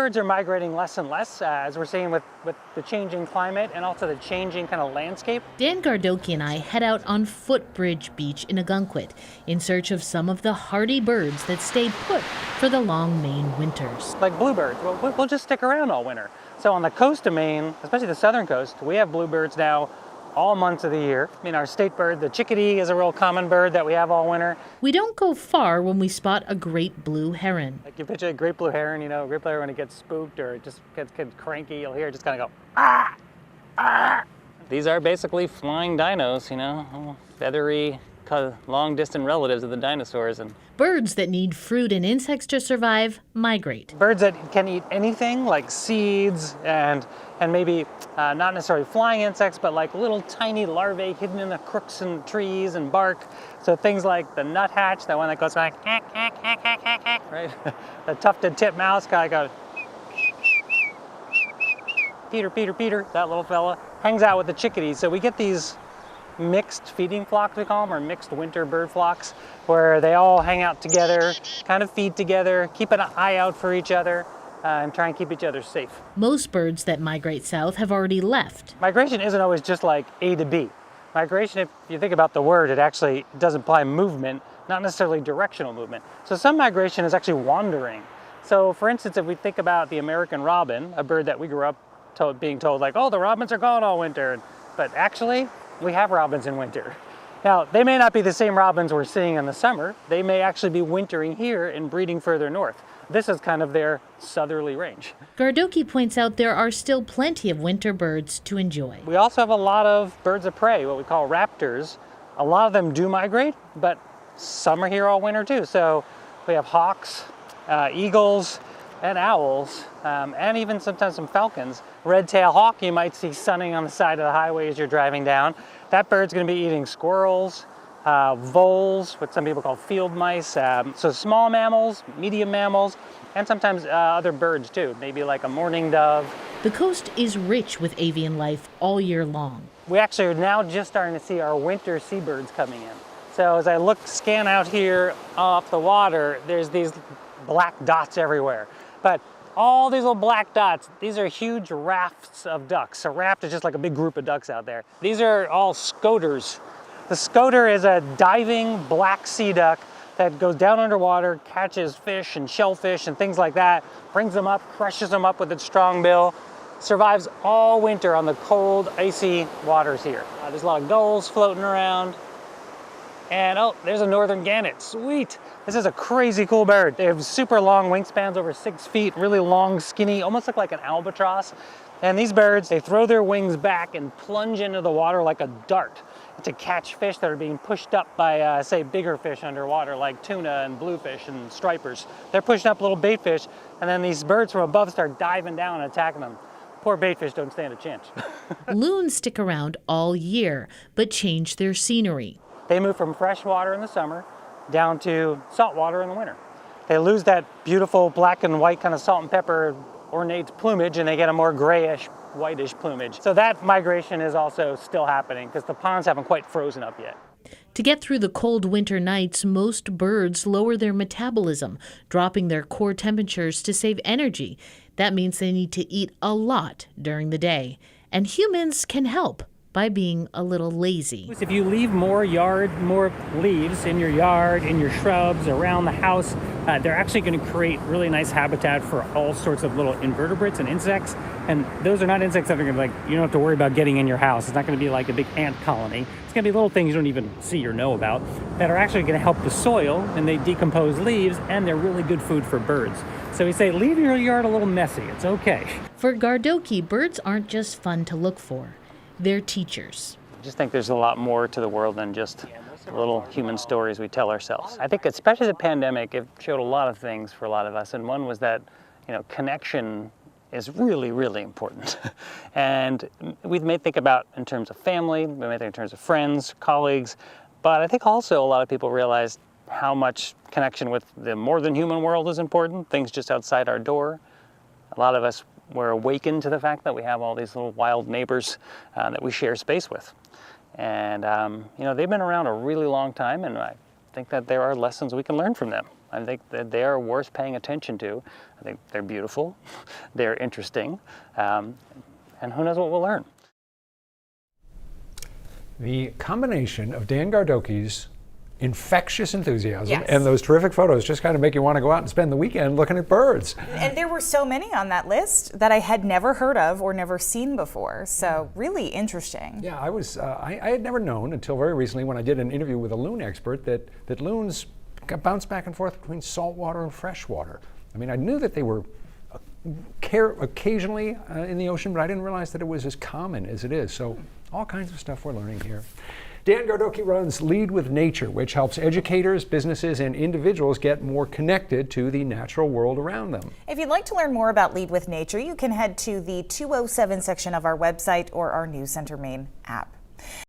Birds are migrating less and less, as we're seeing with the changing climate and also the changing kind of landscape. Dan Gardoqui and I head out on Footbridge Beach in Agunquit in search of some of the hardy birds that stayed put for the long Maine winters. Like bluebirds, we'll just stick around all winter. So on the coast of Maine, especially the southern coast, we have bluebirds now all months of the year. I mean, our state bird, the chickadee, is a real common bird that we have all winter. We don't go far when we spot a great blue heron. Like you picture a great blue heron, you know, a great blue heron when it gets spooked or it just gets cranky, you'll hear it just kind of go, ah, ah. These are basically flying dinos, you know, feathery, long-distant relatives of the dinosaurs. And birds that need fruit and insects to survive migrate. Birds that can eat anything like seeds and maybe not necessarily flying insects, but like little tiny larvae hidden in the crooks and trees and bark. So things like the nuthatch, that one that goes like, right? The tufted titmouse kind of goes, Peter, that little fella, hangs out with the chickadees. So we get these mixed feeding flocks, we call them, or mixed winter bird flocks, where they all hang out together, kind of feed together, keep an eye out for each other, and try and keep each other safe. Most birds that migrate south have already left. Migration isn't always just like A to B. Migration, if you think about the word, it actually does imply movement, not necessarily directional movement. So some migration is actually wandering. So for instance, if we think about the American robin, a bird that we grew up being told like, oh, the robins are gone all winter. But actually, we have robins in winter. Now, they may not be the same robins we're seeing in the summer. They may actually be wintering here and breeding further north. This is kind of their southerly range. Gardoqui points out there are still plenty of winter birds to enjoy. We also have a lot of birds of prey, what we call raptors. A lot of them do migrate, but some are here all winter too. So we have hawks, eagles, and owls, and even sometimes some falcons. Red-tailed hawk you might see sunning on the side of the highway as you're driving down. That bird's gonna be eating squirrels, voles, what some people call field mice, so small mammals, medium mammals, and sometimes other birds too, maybe like a mourning dove. The coast is rich with avian life all year long. We actually are now just starting to see our winter seabirds coming in. So as I scan out here off the water, there's these black dots everywhere. But all these little black dots, these are huge rafts of ducks. A raft is just like a big group of ducks out there. These are all scoters. The scoter is a diving black sea duck that goes down underwater, catches fish and shellfish and things like that, brings them up, crushes them up with its strong bill, survives all winter on the cold, icy waters here. There's a lot of gulls floating around. And oh, there's a northern gannet, sweet. This is a crazy cool bird. They have super long wingspans, over 6 feet, really long, skinny, almost look like an albatross. And these birds, they throw their wings back and plunge into the water like a dart to catch fish that are being pushed up by, say, bigger fish underwater, like tuna and bluefish and stripers. They're pushing up little bait fish, and then these birds from above start diving down and attacking them. Poor bait fish don't stand a chance. Loons stick around all year, but change their scenery. They move from fresh water in the summer down to salt water in the winter. They lose that beautiful black and white kind of salt and pepper ornate plumage, and they get a more grayish, whitish plumage. So that migration is also still happening because the ponds haven't quite frozen up yet. To get through the cold winter nights, most birds lower their metabolism, dropping their core temperatures to save energy. That means they need to eat a lot during the day. And humans can help by being a little lazy. If you leave more leaves in your yard, in your shrubs, around the house, they're actually going to create really nice habitat for all sorts of little invertebrates and insects. And those are not insects that are going to you don't have to worry about getting in your house. It's not going to be like a big ant colony. It's going to be little things you don't even see or know about that are actually going to help the soil, and they decompose leaves, and they're really good food for birds. So we say, leave your yard a little messy. It's okay. For Gardoqui, birds aren't just fun to look for. They're teachers. I just think there's a lot more to the world than just little human stories we tell ourselves. I think especially the pandemic, it showed a lot of things for a lot of us, and one was that, connection is really, really important. And we may think about in terms of family, we may think in terms of friends, colleagues, but I think also a lot of people realized how much connection with the more than human world is important, things just outside our door. A lot of us were awakened to the fact that we have all these little wild neighbors that we share space with. And they've been around a really long time, and I think that there are lessons we can learn from them. I think that they are worth paying attention to. I think they're beautiful, they're interesting, and who knows what we'll learn. The combination of Dan Gardoqui's infectious enthusiasm Yes. and those terrific photos just kind of make you want to go out and spend the weekend looking at birds. And there were so many on that list that I had never heard of or never seen before. So really interesting. Yeah, I had never known until very recently when I did an interview with a loon expert that loons bounce back and forth between saltwater and freshwater. I mean, I knew that they were occasionally in the ocean, but I didn't realize that it was as common as it is. So all kinds of stuff we're learning here. Dan Gardoqui runs Lead with Nature, which helps educators, businesses, and individuals get more connected to the natural world around them. If you'd like to learn more about Lead with Nature, you can head to the 207 section of our website or our News Center Maine app.